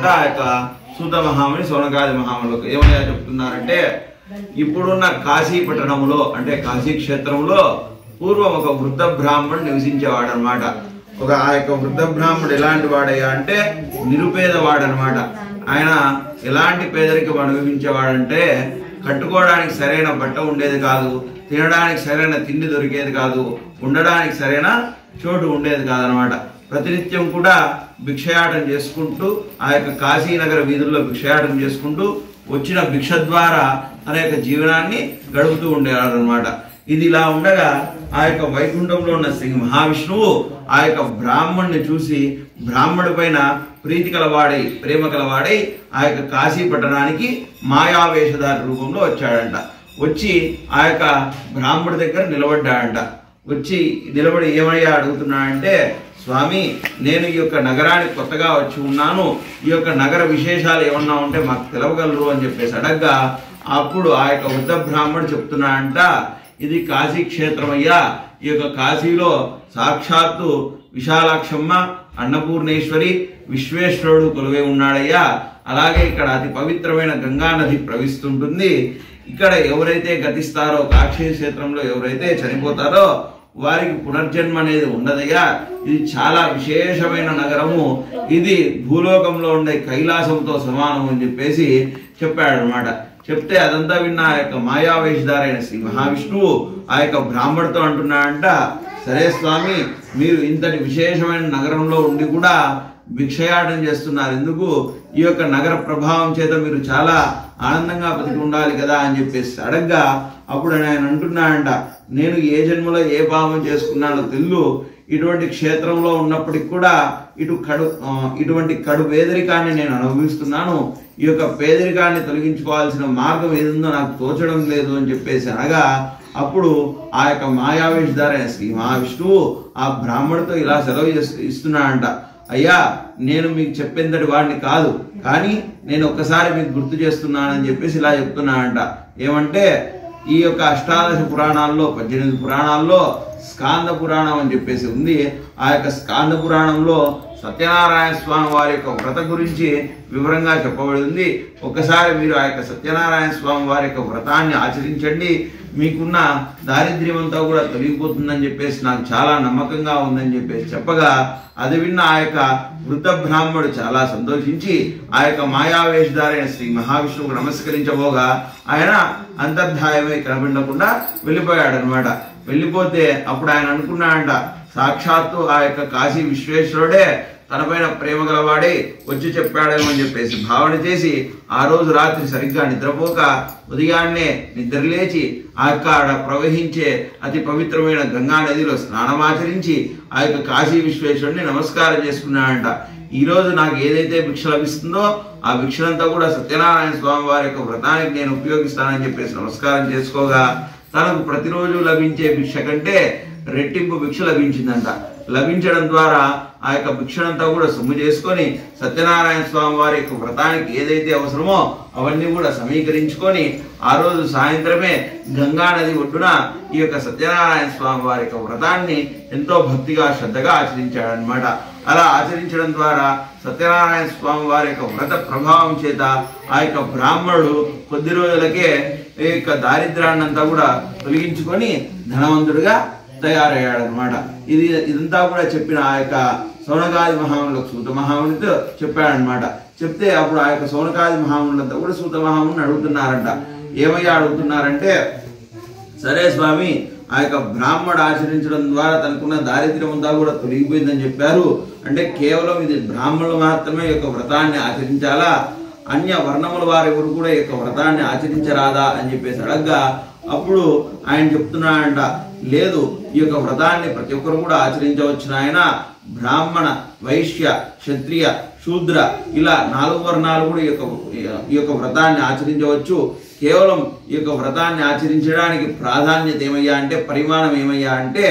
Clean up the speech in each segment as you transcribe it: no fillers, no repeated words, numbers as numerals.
చెప్తున్నారంట ఆ యొక్క సూత మహాముని శౌనకాది మహాములకు. ఏమయ్యా చెప్తున్నారంటే, ఇప్పుడున్న కాశీ పట్టణంలో అంటే కాశీ క్షేత్రంలో పూర్వం ఒక వృద్ధ బ్రాహ్మణుడు నివసించేవాడు అనమాట. ఆ యొక్క వృద్ధ బ్రాహ్మణుడు ఎలాంటి వాడయ్యా అంటే నిరుపేదవాడు అనమాట. ఆయన ఎలాంటి పేదరికం అనుభవించేవాడంటే కట్టుకోవడానికి సరైన బట్ట ఉండేది కాదు, తినడానికి సరైన తిండి దొరికేది కాదు, ఉండడానికి సరైన చోటు ఉండేది కాదనమాట. ప్రతినిత్యం కూడా భిక్షయాటం చేసుకుంటూ ఆ యొక్క కాశీనగర వీధుల్లో భిక్షయాటం చేసుకుంటూ వచ్చిన భిక్ష ద్వారా తన యొక్క జీవనాన్ని గడుపుతూ ఉండేవాడు అనమాట. ఇది ఇలా ఉండగా ఆ యొక్క వైకుంఠంలో ఉన్న శ్రీ మహావిష్ణువు ఆ యొక్క బ్రాహ్మణ్ణి చూసి బ్రాహ్మణుడి పైన ప్రీతి కలవాడై ప్రేమ కలవాడై ఆ యొక్క కాశీ పట్టణానికి మాయావేషధారి రూపంలో వచ్చాడంట. వచ్చి ఆ యొక్క బ్రాహ్మణుడి దగ్గర నిలబడ్డాడంట. వచ్చి నిలబడి ఏమయ్యా అడుగుతున్నాడంటే, స్వామి, నేను ఈ యొక్క నగరానికి కొత్తగా వచ్చి ఉన్నాను, ఈ యొక్క నగర విశేషాలు ఏమన్నా ఉంటే మాకు తెలవగలరు అని చెప్పేసి అడగ్గా అప్పుడు ఆ యొక్క వృద్ధ బ్రాహ్మణుడు చెప్తున్నాడంట, ఇది కాశీ క్షేత్రం అయ్యా. ఈ యొక్క కాశీలో సాక్షాత్తు విశాలాక్షమ్మ, అన్నపూర్ణేశ్వరి, విశ్వేశ్వరుడు కొలువై ఉన్నాడయ్యా. అలాగే ఇక్కడ అతి పవిత్రమైన గంగా నది ప్రవహిస్తుంటుంది. ఇక్కడ ఎవరైతే గతిస్తారో కాశీ క్షేత్రంలో ఎవరైతే చనిపోతారో వారికి పునర్జన్మ అనేది ఉండదయ్యా. ఇది చాలా విశేషమైన నగరము, ఇది భూలోకంలో ఉండే కైలాసంతో సమానం అని చెప్పేసి చెప్పాడు అనమాట. చెప్తే అదంతా విన్న ఆ యొక్క మాయావేషధారైన శ్రీ మహావిష్ణువు ఆ యొక్క బ్రాహ్మణుడితో అంటున్నాడంట, సరే స్వామి, మీరు ఇంతటి విశేషమైన నగరంలో ఉండి కూడా భిక్షయాటం చేస్తున్నారు ఎందుకు? ఈ యొక్క నగర ప్రభావం చేత మీరు చాలా ఆనందంగా బతికి ఉండాలి కదా అని చెప్పేసి అడగ్గా అప్పుడు ఆయన అంటున్నాడంట, నేను ఏ జన్మలో ఏ పాపం చేసుకున్నానో తెల్లు, ఇటువంటి క్షేత్రంలో ఉన్నప్పటికి కూడా ఇటువంటి కడు పేదరికాన్ని నేను అనుభవిస్తున్నాను. ఈ యొక్క పేదరికాన్ని తొలగించుకోవాల్సిన మార్గం ఏదుందో నాకు తోచడం లేదు అని చెప్పేసి అనగా అప్పుడు ఆ యొక్క మాయావేషధారైన శ్రీ మహావిష్ణువు ఆ బ్రాహ్మణుడితో ఇలా సెలవు ఇస్తున్నాడంట, అయ్యా, నేను మీకు చెప్పేంతటి వాడిని కాదు, కానీ నేను ఒక్కసారి మీకు గుర్తు చేస్తున్నానని చెప్పేసి ఇలా చెప్తున్నాడంట. ఏమంటే ఈ యొక్క అష్టాదశ పురాణాల్లో 18 పురాణాల్లో స్కాంద పురాణం అని చెప్పేసి ఉంది. ఆ యొక్క స్కాంద పురాణంలో సత్యనారాయణ స్వామి వారి యొక్క వ్రత గురించి వివరంగా చెప్పబడింది. ఒక్కసారి మీరు ఆ యొక్క సత్యనారాయణ స్వామి వారి యొక్క వ్రతాన్ని ఆచరించండి, మీకున్న దారిద్ర్యం అంతా కూడా తొలగిపోతుందని చెప్పేసి నాకు చాలా నమ్మకంగా ఉందని చెప్పేసి చెప్పగా అది విన్న ఆ యొక్క వృద్ధ బ్రాహ్మణుడు చాలా సంతోషించి ఆ యొక్క మాయావేషధారైన శ్రీ మహావిష్ణువుకు నమస్కరించబోగా ఆయన అంతర్ధాయమై కనబడకుండా వెళ్ళిపోయాడు అనమాట. వెళ్ళిపోతే అప్పుడు ఆయన అనుకున్నాడంట, సాక్షాత్తు ఆ యొక్క కాశీ విశ్వేశ్వరుడే తనపైన ప్రేమ గలవాడే వచ్చి చెప్పాడేమో అని చెప్పేసి భావన చేసి ఆ రోజు రాత్రి సరిగ్గా నిద్రపోక ఉదయాన్నే నిద్రలేచి అక్కడ ప్రవహించే అతి పవిత్రమైన గంగా నదిలో స్నానమాచరించి ఆ యొక్క కాశీ విశ్వేశ్వరుడిని నమస్కారం చేసుకున్నాడంట. ఈ రోజు నాకు ఏదైతే భిక్ష లభిస్తుందో ఆ భిక్షలంతా కూడా సత్యనారాయణ స్వామి వారి యొక్క వ్రతానికి నేను ఉపయోగిస్తానని చెప్పేసి నమస్కారం చేసుకోగా తనకు ప్రతిరోజు లభించే భిక్ష కంటే రెట్టింపు భిక్ష లభించిందంట. లభించడం ద్వారా ఆ యొక్క భిక్షనంతా కూడా సొమ్ము చేసుకొని సత్యనారాయణ స్వామి వారి యొక్క వ్రతానికి ఏదైతే అవసరమో అవన్నీ కూడా సమీకరించుకొని ఆ రోజు సాయంత్రమే గంగా నది ఒడ్డున ఈ యొక్క సత్యనారాయణ స్వామి వారి యొక్క వ్రతాన్ని ఎంతో భక్తిగా శ్రద్ధగా ఆచరించాడనమాట. అలా ఆచరించడం ద్వారా సత్యనారాయణ స్వామి వారి యొక్క వ్రత ప్రభావం చేత ఆ యొక్క బ్రాహ్మణుడు కొద్ది రోజులకే ఈ యొక్క దారిద్ర్యాన్ని అంతా కూడా తొలగించుకొని ధనవంతుడిగా తయారయ్యాడనమాట. ఇదంతా కూడా చెప్పిన ఆ యొక్క శౌనకాది మహామునులకు సూత మహామునితో చెప్పాడనమాట. చెప్తే అప్పుడు ఆ యొక్క శౌనకాది మహామునులంతా కూడా సూత మహాముని అడుగుతున్నారంట. ఏమయ్యా అడుగుతున్నారంటే, సరే స్వామి, ఆ యొక్క బ్రాహ్మడు ఆచరించడం ద్వారా తనకున్న దారిద్ర్యం అంతా కూడా తొలగిపోయిందని చెప్పారు. అంటే కేవలం ఇది బ్రాహ్మణులు మాత్రమే ఈ యొక్క వ్రతాన్ని ఆచరించాలా, అన్య వర్ణముల వారు ఎవరు కూడా ఈ యొక్క వ్రతాన్ని ఆచరించరాదా అని చెప్పేసి అడగ్గా అప్పుడు ఆయన చెప్తున్నాడంట, లేదు, ఈ యొక్క వ్రతాన్ని ప్రతి ఒక్కరు కూడా ఆచరించవచ్చు నాయన. బ్రాహ్మణ, వైశ్య, క్షత్రియ, శూద్ర ఇలా 4 వర్ణాలు కూడా ఈ యొక్క వ్రతాన్ని ఆచరించవచ్చు. కేవలం ఈ యొక్క వ్రతాన్ని ఆచరించడానికి ప్రాధాన్యత ఏమయ్యా అంటే, పరిమాణం ఏమయ్యా అంటే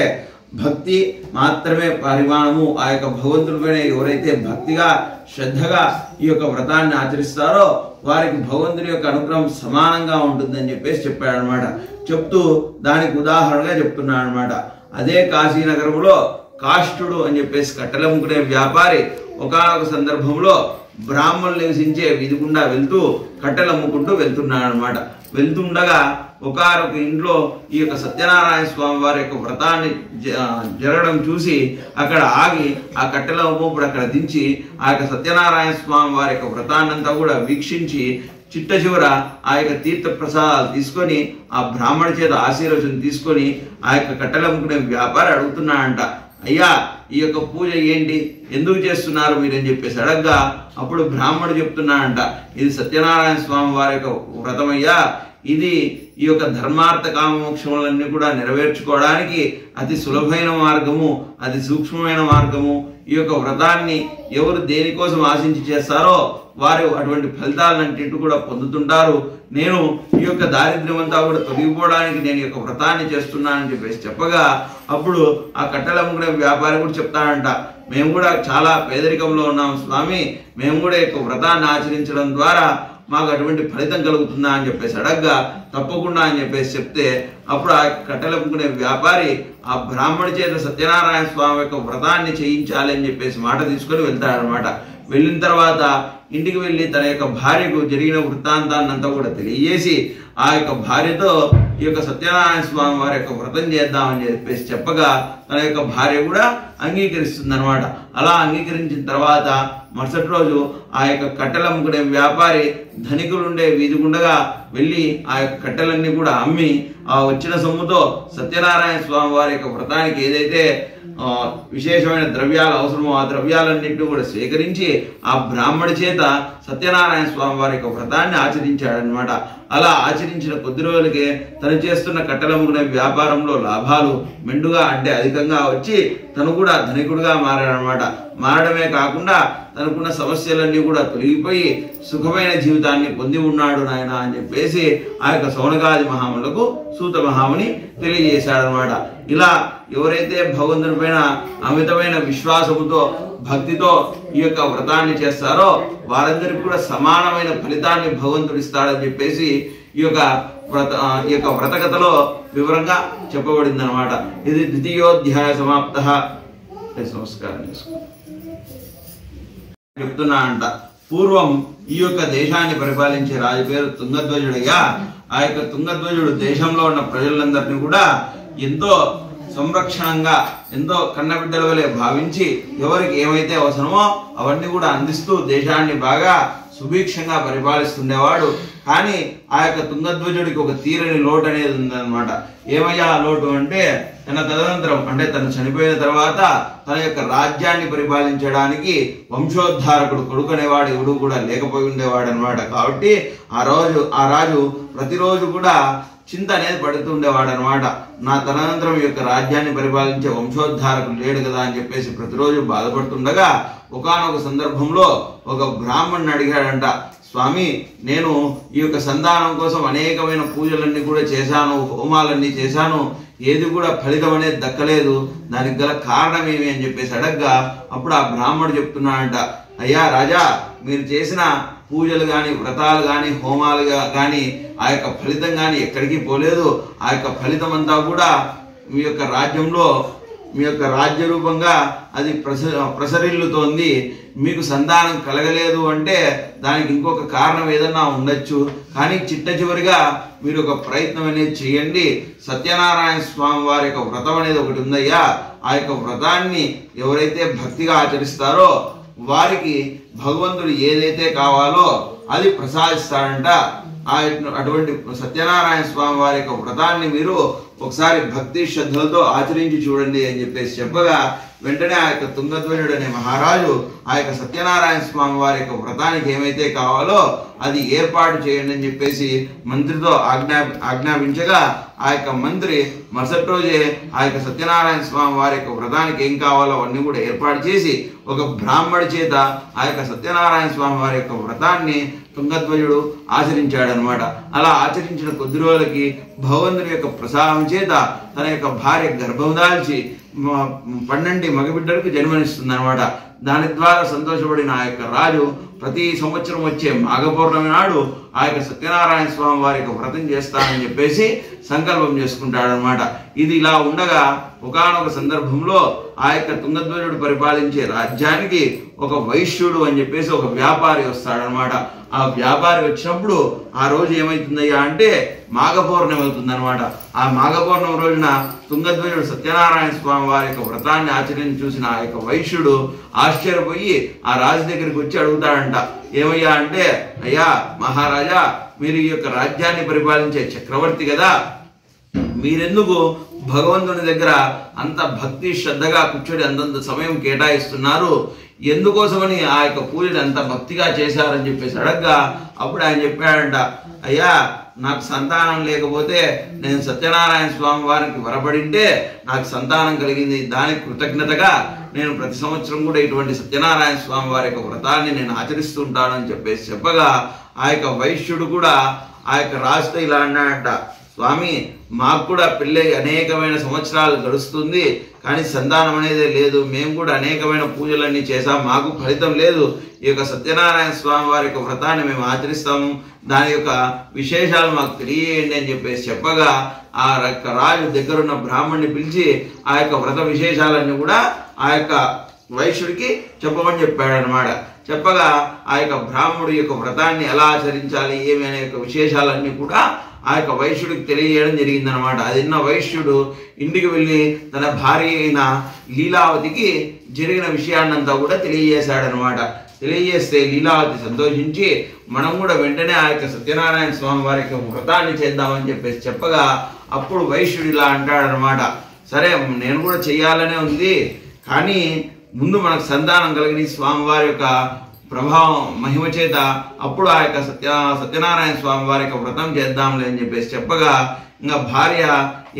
భక్తి మాత్రమే పరిమాణము. ఆ యొక్క భగవంతుడిపైన ఎవరైతే భక్తిగా శ్రద్ధగా ఈ యొక్క వ్రతాన్ని ఆచరిస్తారో వారికి భగవంతుడి యొక్క అనుగ్రహం సమానంగా ఉంటుందని చెప్పేసి చెప్పాడు అనమాట. చెప్తూ దానికి ఉదాహరణగా చెప్తున్నాడు అనమాట. అదే కాశీనగరంలో కాష్టుడు అని చెప్పేసి కట్టెలమ్ముకునే వ్యాపారి ఒకానొక సందర్భంలో బ్రాహ్మణులు నివసించే వీధి గుండా వెళ్తూ కట్టెలు అమ్ముకుంటూ వెళ్తున్నాడు అనమాట. వెళ్తుండగా ఒకనొక ఇంట్లో ఈ యొక్క సత్యనారాయణ స్వామి వారి యొక్క వ్రతాన్ని జరగడం చూసి అక్కడ ఆగి ఆ కట్టెల అమ్ముప్పుడు అక్కడ దించి ఆ యొక్క సత్యనారాయణ స్వామి వారి యొక్క వ్రతాన్నంతా కూడా వీక్షించి చిట్ట చివర ఆ యొక్క తీర్థ ప్రసాదాలు తీసుకొని ఆ బ్రాహ్మణి చేత ఆశీర్వచనం తీసుకొని ఆ యొక్క కట్టెలు అమ్ముకునే వ్యాపారి అడుగుతున్నాడంట, అయ్యా ఈ యొక్క పూజ ఏంటి, ఎందుకు చేస్తున్నారు మీరని చెప్పేసి అడగ్గా అప్పుడు బ్రాహ్మణుడు చెప్తున్నాడంట, ఇది సత్యనారాయణ స్వామి వారి యొక్క వ్రతమయ్యా, ఇది ఈ యొక్క ధర్మార్థ కామోక్షములన్నీ కూడా నెరవేర్చుకోవడానికి అతి సులభమైన మార్గము, అతి సూక్ష్మమైన మార్గము. ఈ యొక్క వ్రతాన్ని ఎవరు దేనికోసం ఆశించి చేస్తారో వారు అటువంటి ఫలితాలన్నింటి కూడా పొందుతుంటారు. నేను ఈ యొక్క దారిద్ర్యం అంతా కూడా తొలగిపోవడానికి నేను ఈ యొక్క వ్రతాన్ని చేస్తున్నానని చెప్పేసి చెప్పగా అప్పుడు ఆ కట్టెలు అమ్ముకునే వ్యాపారి కూడా చెప్తాడంట, మేము కూడా చాలా పేదరికంలో ఉన్నాం స్వామి, మేము కూడా ఈ యొక్క వ్రతాన్ని ఆచరించడం ద్వారా మాకు అటువంటి ఫలితం కలుగుతుందా అని చెప్పేసి అడగ్గా తప్పకుండా అని చెప్పేసి చెప్తే అప్పుడు ఆ కట్టెలు అమ్ముకునే వ్యాపారి ఆ బ్రాహ్మణి చేత సత్యనారాయణ స్వామి యొక్క వ్రతాన్ని చేయించాలి అని చెప్పేసి మాట తీసుకొని వెళ్తాడనమాట. వెళ్ళిన తర్వాత ఇంటికి వెళ్ళి తన యొక్క భార్యకు జరిగిన వృత్తాంతాన్ని అంతా కూడా తెలియజేసి ఆ యొక్క భార్యతో ఈ యొక్క సత్యనారాయణ స్వామి వారి యొక్క వ్రతం చేద్దామని చెప్పేసి చెప్పగా తన యొక్క భార్య కూడా అంగీకరిస్తుంది అనమాట. అలా అంగీకరించిన తర్వాత మరుసటి రోజు ఆ యొక్క కట్టెలు అమ్ముకునే వ్యాపారి ధనికులుండే వీధి గుండగా వెళ్ళి ఆ యొక్క కట్టెలన్నీ కూడా అమ్మి ఆ వచ్చిన సొమ్ముతో సత్యనారాయణ స్వామి వారి యొక్క వ్రతానికి ఏదైతే విశేషమైన ద్రవ్యాలు అవసరమో ఆ ద్రవ్యాలన్నింటినీ కూడా స్వీకరించి ఆ బ్రాహ్మణి చేత సత్యనారాయణ స్వామి వారి యొక్క వ్రతాన్ని ఆచరించాడనమాట. అలా ఆచరించిన కొద్ది రోజులకే తను చేస్తున్న కట్టెలు అమ్ముకునే వ్యాపారంలో లాభాలు మెండుగా అంటే అధికంగా వచ్చి తను కూడా ధనికుడుగా మారాడనమాట. మారడమే కాకుండా తనకున్న సమస్యలన్నీ కూడా తొలగిపోయి సుఖమైన జీవితాన్ని పొంది ఉన్నాడు నాయన అని చెప్పేసి ఆ యొక్క శౌనకాది మహాములకు సూత మహాముని తెలియజేశాడనమాట. ఇలా ఎవరైతే భగవంతుని పైన అమితమైన విశ్వాసముతో భక్తితో ఈ యొక్క వ్రతాన్ని చేస్తారో వారందరికీ కూడా సమానమైన ఫలితాన్ని భగవంతుడు ఇస్తాడని చెప్పేసి ఈ యొక్క వ్రతకథలో వివరంగా చెప్పబడింది అనమాట. ఇది ద్వితీయోధ్యాయ సమాప్త. నమస్కారం చెప్తున్నా అంట. పూర్వం ఈ యొక్క దేశాన్ని పరిపాలించే రాజు పేరు తుంగధ్వజుడయ్యా. ఆ యొక్క తుంగధ్వజుడు దేశంలో ఉన్న ప్రజలందరినీ కూడా ఎంతో సంరక్షణంగా ఎంతో కన్నబిడ్డల వలె భావించి ఎవరికి ఏమైతే అవసరమో అవన్నీ కూడా అందిస్తూ దేశాన్ని బాగా సుభిక్షంగా పరిపాలిస్తుండేవాడు. కానీ ఆ యొక్క తుంగధ్వజుడికి ఒక తీరని లోటు అనేది ఉందన్నమాట. ఏమయ్యా ఆ లోటు అంటే తన తదనంతరం అంటే తను చనిపోయిన తర్వాత తన యొక్క రాజ్యాన్ని పరిపాలించడానికి వంశోద్ధారకుడు కొడుకు అనేవాడు ఎవడు కూడా లేకపోయి ఉండేవాడు అనమాట. కాబట్టి ఆ రాజు ప్రతిరోజు కూడా చింత అనేది పడుతుండేవాడు అనమాట. నా తదనంతరం ఈ యొక్క రాజ్యాన్ని పరిపాలించే వంశోద్ధారకుడు లేడు కదా అని చెప్పేసి ప్రతిరోజు బాధపడుతుండగా ఒకానొక సందర్భంలో ఒక బ్రాహ్మణుని అడిగాడంట, స్వామి నేను ఈ యొక్క సంతానం కోసం అనేకమైన పూజలన్నీ కూడా చేశాను, హోమాలన్నీ చేశాను, ఏది కూడా ఫలితం అనేది దక్కలేదు, దానికి గల కారణం ఏమి అని చెప్పేసి అడగ్గా అప్పుడు ఆ బ్రాహ్మణుడు చెప్తున్నాడంట, అయ్యా రాజా మీరు చేసిన పూజలు కానీ వ్రతాలు కానీ హోమాలు కానీ ఆ యొక్క ఫలితం కానీ ఎక్కడికి పోలేదు. ఆ యొక్క ఫలితం అంతా కూడా మీ యొక్క రాజ్యంలో మీ యొక్క రాజ్య రూపంగా అది ప్రసరిల్లుతోంది. మీకు సంతానం కలగలేదు అంటే దానికి ఇంకొక కారణం ఏదన్నా ఉండొచ్చు. కానీ చిట్ట చివరిగా మీరు ఒక ప్రయత్నం అనేది చేయండి. సత్యనారాయణ స్వామి వారి యొక్క వ్రతం అనేది ఒకటి ఉందయ్యా. ఆ యొక్క వ్రతాన్ని ఎవరైతే భక్తిగా ఆచరిస్తారో వారికి భగవంతుడు ఏదైతే కావాలో అది ప్రసాదిస్తాడంట. అటువంటి సత్యనారాయణ స్వామి వారి యొక్క వ్రతాన్ని మీరు ఒకసారి భక్తి శ్రద్ధలతో ఆచరించి చూడండి అని చెప్పేసి చెప్పగా వెంటనే ఆ యొక్క తుంగధ్వజుడు అనే మహారాజు ఆ యొక్క సత్యనారాయణ స్వామి వారి యొక్క వ్రతానికి ఏమైతే కావాలో అది ఏర్పాటు చేయండి అని చెప్పేసి మంత్రితో ఆజ్ఞాపించగా ఆ యొక్క మంత్రి మరుసటి రోజే ఆ యొక్క సత్యనారాయణ స్వామి వారి యొక్క వ్రతానికి ఏం కావాలో అవన్నీ కూడా ఏర్పాటు చేసి ఒక బ్రాహ్మడి చేత ఆ యొక్క సత్యనారాయణ స్వామి వారి యొక్క వ్రతాన్ని తుంగధ్వజుడు ఆచరించాడనమాట. అలా ఆచరించిన కొద్ది రోజులకి భగవంతుని యొక్క ప్రసాదం చేత తన యొక్క భార్య గర్భం దాల్చి 12 మగబిడ్డలకు జన్మనిస్తుంది అనమాట. దాని ద్వారా సంతోషపడిన ఆ యొక్క రాజు ప్రతి సంవత్సరం వచ్చే మాఘ పౌర్ణమి నాడు ఆ యొక్క సత్యనారాయణ స్వామి వారి యొక్క వ్రతం చేస్తానని చెప్పేసి సంకల్పం చేసుకుంటాడనమాట. ఇది ఇలా ఉండగా ఒకానొక సందర్భంలో ఆ యొక్క తుంగధ్వజుడు పరిపాలించే రాజ్యానికి ఒక వైశ్యుడు అని చెప్పేసి ఒక వ్యాపారి వస్తాడనమాట. ఆ వ్యాపారి వచ్చినప్పుడు ఆ రోజు ఏమవుతుందయ్యా అంటే మాఘ పౌర్ణమి అవుతుందన్నమాట. ఆ మాఘ పౌర్ణమి రోజున తుంగధ్వజుడు సత్యనారాయణ స్వామి వారి యొక్క వ్రతాన్ని ఆచరించి చూసిన ఆ యొక్క వైశ్యుడు ఆశ్చర్యపోయి ఆ రాజు దగ్గరికి వచ్చి అడుగుతాడంట, ఏమయ్యా అంటే, అయ్యా మహారాజా, మీరు ఈ యొక్క రాజ్యాన్ని పరిపాలించే చక్రవర్తి కదా, మీరెందుకు భగవంతుని దగ్గర అంత భక్తి శ్రద్ధగా కూర్చొని అంతంత సమయం కేటాయిస్తున్నారు, ఎందుకోసమని ఆ యొక్క పూజని అంత భక్తిగా చేశారని చెప్పేసి అడగ్గా అప్పుడు ఆయన చెప్పాడంట, అయ్యా నాకు సంతానం లేకపోతే నేను సత్యనారాయణ స్వామి వారికి వరపడింటే నాకు సంతానం కలిగింది, దానికి కృతజ్ఞతగా నేను ప్రతి సంవత్సరం కూడా ఇటువంటి సత్యనారాయణ స్వామి వారి యొక్క వ్రతాన్ని నేను ఆచరిస్తూ ఉంటానని చెప్పేసి చెప్పగా ఆ యొక్క వైశ్యుడు కూడా ఆ యొక్క రాజుతో ఇలా అన్నాడంట, స్వామి మాకు కూడా పెళ్ళై అనేకమైన సంవత్సరాలు గడుస్తుంది, కానీ సంతానం అనేది లేదు, మేము కూడా అనేకమైన పూజలన్నీ చేశాం, మాకు ఫలితం లేదు, ఈ యొక్క సత్యనారాయణ స్వామి వారి యొక్క వ్రతాన్ని మేము ఆచరిస్తాము, దాని యొక్క విశేషాలు మాకు తెలియజేయండి అని చెప్పేసి చెప్పగా ఆ యొక్క రాజు దగ్గరున్న బ్రాహ్మణ్ణి పిలిచి ఆ యొక్క వ్రత విశేషాలన్నీ కూడా ఆ యొక్క వైశ్యుడికి చెప్పమని చెప్పాడనమాట. చెప్పగా ఆ యొక్క బ్రాహ్మణుడి యొక్క వ్రతాన్ని ఎలా ఆచరించాలి ఏమి అనే యొక్క విశేషాలన్నీ కూడా ఆ యొక్క వైశ్యుడికి తెలియజేయడం జరిగిందనమాట. అది విన్న వైశ్యుడు ఇంటికి వెళ్ళి తన భార్య అయిన లీలావతికి జరిగిన విషయాన్నంతా కూడా తెలియజేశాడనమాట. తెలియజేస్తే లీలావతి సంతోషించి మనం కూడా వెంటనే ఆ యొక్క సత్యనారాయణ స్వామి వారి యొక్క వ్రతాన్ని చేద్దామని చెప్పేసి చెప్పగా అప్పుడు వైశ్యుడు ఇలా అంటాడనమాట, సరే నేను కూడా చెయ్యాలనే ఉంది, కానీ ముందు మనకు సంతానం కలిగిన స్వామివారి యొక్క ప్రభావం మహిమ చేత అప్పుడు ఆ యొక్క సత్యనారాయణ స్వామి వారి యొక్క వ్రతం చేద్దాంలే అని చెప్పేసి చెప్పగా ఇంకా భార్య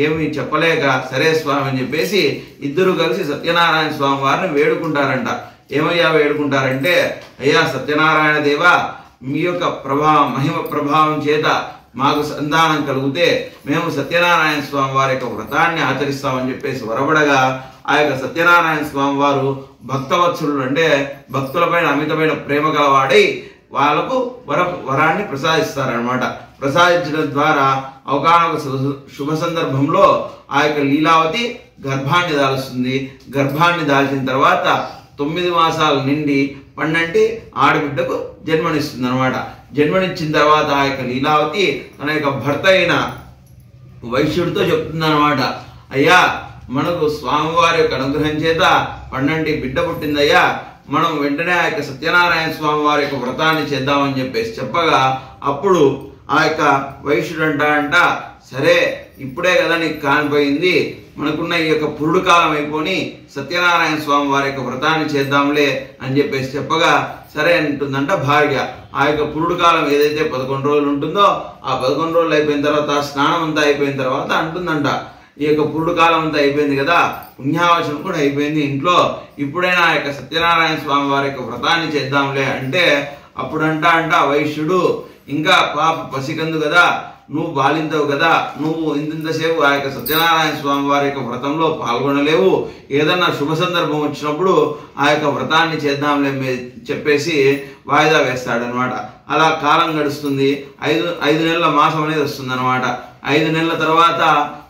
ఏమి చెప్పలేక సరే స్వామి అని చెప్పేసి ఇద్దరు కలిసి సత్యనారాయణ స్వామి వారిని వేడుకుంటారంట. ఏమయ్యా వేడుకుంటారంటే, అయ్యా సత్యనారాయణ దేవ, మీ యొక్క మహిమ ప్రభావం చేత మాకు సంతానం కలిగితే మేము సత్యనారాయణ స్వామి వారి యొక్క వ్రతాన్ని ఆచరిస్తామని చెప్పేసి వరబడగా ఆ యొక్క సత్యనారాయణ స్వామి వారు భక్తవత్సలుడు, అంటే భక్తులపైన అమితమైన ప్రేమ గలవాడై వాళ్ళకు వరాన్ని ప్రసాదిస్తారనమాట. ప్రసాదించడం ద్వారా ఒకనొక శుభ సందర్భంలో ఆ యొక్క లీలావతి గర్భాన్ని దాల్స్తుంది. గర్భాన్ని దాల్చిన తర్వాత 9 మాసాలు నిండి 12 ఆడబిడ్డకు జన్మనిస్తుంది అనమాట. జన్మనిచ్చిన తర్వాత ఆ యొక్క లీలావతి తన యొక్క భర్త అయిన వైశ్యుడితో చెప్తుంది అనమాట, అయ్యా మనకు స్వామివారి యొక్క అనుగ్రహం చేత 12 బిడ్డ పుట్టిందయ్యా, మనం వెంటనే ఆ యొక్క సత్యనారాయణ స్వామి వారి యొక్క వ్రతాన్ని చేద్దామని చెప్పేసి చెప్పగా అప్పుడు ఆ యొక్క వైశ్యుడు అంట, సరే ఇప్పుడే కదా నీకు కానిపోయింది, మనకున్న ఈ యొక్క పురుడు కాలం అయిపోయి సత్యనారాయణ స్వామి వారి యొక్క వ్రతాన్ని చేద్దాంలే అని చెప్పేసి చెప్పగా సరే అంటుందంట భార్య. ఆ యొక్క పురుడు కాలం ఏదైతే 11 రోజులు ఉంటుందో ఆ 11 రోజులు అయిపోయిన తర్వాత స్నానం అంతా అయిపోయిన తర్వాత అంటుందంట, ఈ యొక్క పురుడు కాలం అంతా అయిపోయింది కదా, పుణ్యావచనం కూడా అయిపోయింది ఇంట్లో, ఇప్పుడైనా ఆ యొక్క సత్యనారాయణ స్వామి వారి యొక్క వ్రతాన్ని చేద్దాంలే అంటే అప్పుడు అంట వైశ్యుడు, ఇంకా పాప పసికందు కదా, నువ్వు బాలింతవు కదా, నువ్వు ఇంతసేపు ఆ యొక్క సత్యనారాయణ స్వామి వారి యొక్క వ్రతంలో పాల్గొనలేవు, ఏదన్నా శుభ సందర్భం వచ్చినప్పుడు ఆ యొక్క వ్రతాన్ని చేద్దాంలే చెప్పేసి వాయిదా వేస్తాడనమాట. అలా కాలం గడుస్తుంది. 5 నెలల మాసం అనేది వస్తుంది అనమాట. 5 నెలల తర్వాత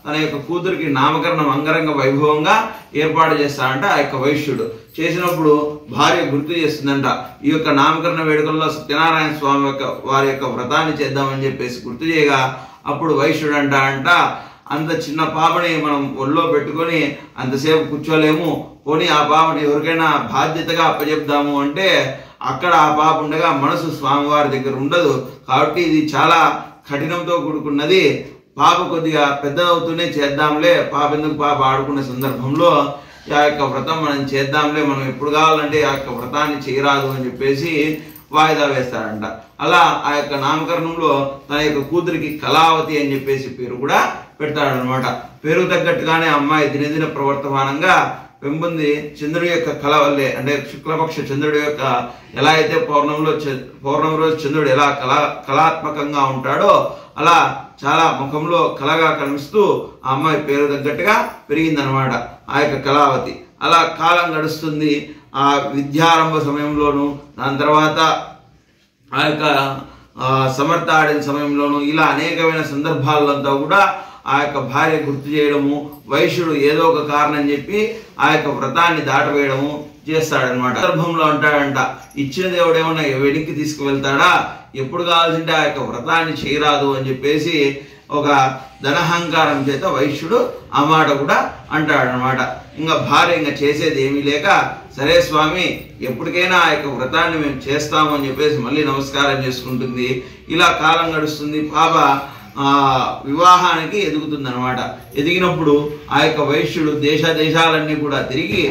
తన యొక్క కూతురికి నామకరణం అంగరంగ వైభవంగా ఏర్పాటు చేస్తాడంట ఆ యొక్క వైశ్యుడు. చేసినప్పుడు భార్య గుర్తు చేస్తుందంట, ఈ యొక్క నామకరణ వేడుకల్లో సత్యనారాయణ స్వామి వారి యొక్క వ్రతాన్ని చేద్దామని చెప్పేసి గుర్తు చేయగా అప్పుడు వైశ్యుడు అంట అంత చిన్న పాపని మనం ఒళ్ళో పెట్టుకొని అంతసేపు కూర్చోలేము, పోనీ ఆ పాపని ఎవరికైనా బాధ్యతగా అప్పచెప్దాము అంటే అక్కడ ఆ పాప ఉండగా మనసు స్వామివారి దగ్గర ఉండదు, కాబట్టి ఇది చాలా కఠినంతో కూడుకున్నది, పాప కొద్దిగా పెద్దదవుతూనే చేద్దాంలే, పాప ఎందుకు పాప ఆడుకునే సందర్భంలో ఆ యొక్క వ్రతం మనం చేద్దాంలే, మనం ఎప్పుడు కావాలంటే ఆ యొక్క వ్రతాన్ని చేయరాదు అని చెప్పేసి వాయిదా వేస్తాడంట. అలా ఆ యొక్క నామకరణంలో తన యొక్క కూతురికి కళావతి అని చెప్పేసి పేరు కూడా పెడతాడనమాట. పేరు తగ్గట్టుగానే అమ్మాయి దినదిన ప్రవర్తమానంగా పెంపొంది చంద్రుడి యొక్క కళ వల్లే, అంటే శుక్లపక్ష చంద్రుడి యొక్క ఎలా అయితే పౌర్ణమి రోజు చంద్రుడు ఎలా కళాత్మకంగా ఉంటాడో అలా చాలా ముఖంలో కళగా కనిపిస్తూ ఆ అమ్మాయి పేరు తగ్గట్టుగా పెరిగిందనమాట. ఆ యొక్క కళావతి. అలా కాలం గడుస్తుంది. ఆ విద్యారంభ సమయంలోను, దాని తర్వాత ఆ యొక్క సమర్థ ఆడిన సమయంలోను, ఇలా అనేకమైన సందర్భాలంతా కూడా ఆ యొక్క భార్య గుర్తు చేయడము, వైశ్యుడు ఏదో ఒక కారణం చెప్పి ఆ యొక్క వ్రతాన్ని దాటవేయడము చేస్తాడనమాట. సందర్భంలో అంటాడంట, ఇచ్చిన దేవుడు ఏమన్నా వెనక్కి తీసుకువెళ్తాడా, ఎప్పుడు కావాల్సింటే ఆ యొక్క వ్రతాన్ని చేయరాదు అని చెప్పేసి ఒక ధనహంకారం చేత వైశ్యుడు ఆ మాట కూడా అంటాడనమాట. ఇంకా భార్య ఇంకా చేసేది ఏమీ లేక, సరే స్వామి ఎప్పటికైనా ఆ యొక్క వ్రతాన్ని మేము చేస్తాము అని చెప్పేసి మళ్ళీ నమస్కారం చేసుకుంటుంది. ఇలా కాలం గడుస్తుంది. పాప వివాహానికి ఎదుగుతుంది అనమాట. ఎదిగినప్పుడు ఆ యొక్క వైశ్యుడు దేశాలన్నీ కూడా తిరిగి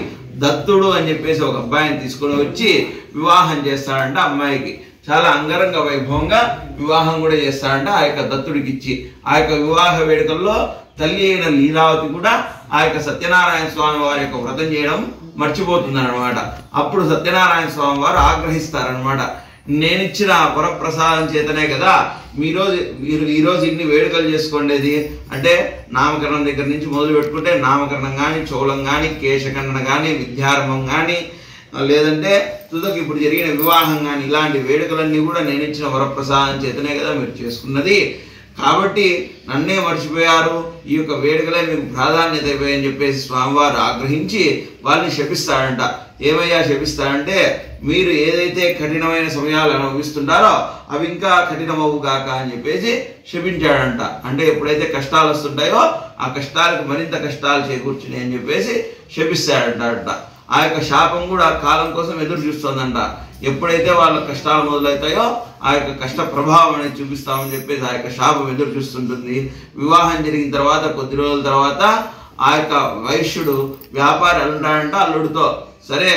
దత్తుడు అని చెప్పేసి ఒక అబ్బాయిని తీసుకొని వచ్చి వివాహం చేస్తాడంట. అమ్మాయికి చాలా అంగరంగ వైభవంగా వివాహం కూడా చేస్తాడంట ఆ యొక్క దత్తుడికి ఇచ్చి. ఆ యొక్క వివాహ వేడుకల్లో తల్లి అయిన లీలావతి కూడా ఆ యొక్క సత్యనారాయణ స్వామి వారి యొక్క వ్రతం చేయడం మర్చిపోతుందన్నమాట. అప్పుడు సత్యనారాయణ స్వామి వారు ఆగ్రహిస్తారనమాట. నేనిచ్చిన వరప్రసాదం చేతనే కదా మీరు ఈరోజు ఇన్ని వేడుకలు చేసుకోండేది. అంటే నామకరణం దగ్గర నుంచి మొదలు పెట్టుకుంటే నామకరణం కానీ, చౌలం కానీ, కేశఖండన కానీ, విద్యారంభం కానీ, లేదంటే తుదకు ఇప్పుడు జరిగిన వివాహం కానీ, ఇలాంటి వేడుకలన్నీ కూడా నేను ఇచ్చిన వరప్రసాదం చేతనే కదా మీరు చేసుకున్నది. కాబట్టి నన్నే మర్చిపోయారు, ఈ యొక్క వేడుకలే మీకు ప్రాధాన్యత అయిపోయాయని చెప్పేసి స్వామివారు ఆగ్రహించి వాళ్ళని శపిస్తాడంట. ఏమయ్యా శపిస్తాడంటే, మీరు ఏదైతే కఠినమైన సమయాలు అనుభవిస్తుంటారో అవి ఇంకా కఠినమవు గాక అని చెప్పేసి శపించాడంట. అంటే ఎప్పుడైతే కష్టాలు వస్తుంటాయో ఆ కష్టాలకు మరింత కష్టాలు చేకూర్చున్నాయి అని చెప్పేసి శపిస్తాడంట. ఆ యొక్క శాపం కూడా కాలం కోసం ఎదురు చూస్తుందంట. ఎప్పుడైతే వాళ్ళ కష్టాలు మొదలవుతాయో ఆ యొక్క కష్ట ప్రభావం అనేది చూపిస్తామని చెప్పేసి ఆ యొక్క శాపం ఎదురు చూస్తుంటుంది. వివాహం జరిగిన తర్వాత కొద్ది రోజుల తర్వాత ఆ యొక్క వైశ్యుడు వ్యాపారి అంటాడంట అల్లుడితో, సరే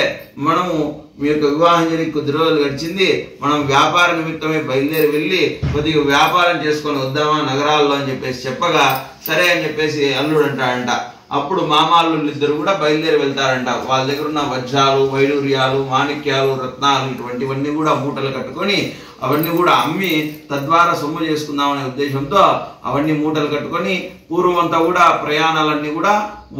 మనము మీ యొక్క వివాహం జరిగి కొద్ది రోజులు గడిచింది, మనం వ్యాపార నిమిత్తమే బయలుదేరి వెళ్ళి కొద్దిగా వ్యాపారం చేసుకొని వద్దామా నగరాల్లో అని చెప్పేసి చెప్పగా, సరే అని చెప్పేసి అల్లుడు అంటాడంట. అప్పుడు మామాళ్ళు ఇద్దరు కూడా బయలుదేరి వెళ్తారంట. వాళ్ళ దగ్గర ఉన్న వజ్రాలు, వైడూర్యాలు, మాణిక్యాలు, రత్నాలు ఇటువంటివన్నీ కూడా మూటలు కట్టుకొని అవన్నీ కూడా అమ్మి తద్వారా సొమ్ము చేసుకుందామనే ఉద్దేశంతో అవన్నీ మూటలు కట్టుకొని పూర్వం అంతా కూడా ప్రయాణాలన్నీ కూడా